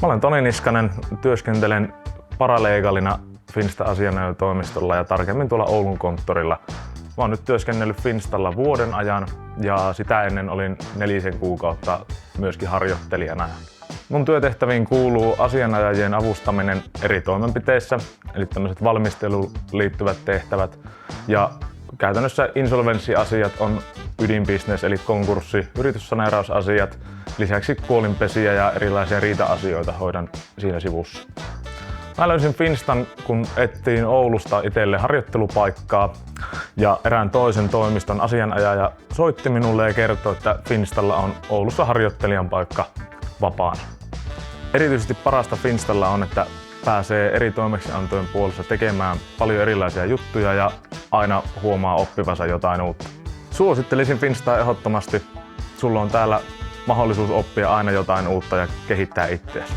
Mä olen Toni Niskanen, työskentelen paralegalina Finsta-asianajotoimistolla ja tarkemmin tuolla Oulun konttorilla. Mä oon nyt työskennellyt Finstalla vuoden ajan ja sitä ennen olin 4 kuukautta myöskin harjoittelijana. Mun työtehtäviin kuuluu asianajajien avustaminen eri toimenpiteissä, eli tämmöiset valmisteluun liittyvät tehtävät. Ja käytännössä insolvenssiasiat on ydinbisnes, eli konkurssi, yrityssaneerausasiat. Lisäksi kuolinpesiä ja erilaisia riita-asioita hoidan siinä sivussa. Mä löysin Finstan, kun etsin Oulusta itselle harjoittelupaikkaa ja erään toisen toimiston asianajaja soitti minulle ja kertoi, että Finstalla on Oulussa harjoittelijan paikka vapaana. Erityisesti parasta Finstalla on, että pääsee eri toimeksiantojen puolessa tekemään paljon erilaisia juttuja ja aina huomaa oppivansa jotain uutta. Suosittelisin Finstaa ehdottomasti. Sulla on täällä mahdollisuus oppia aina jotain uutta ja kehittää itseäsi.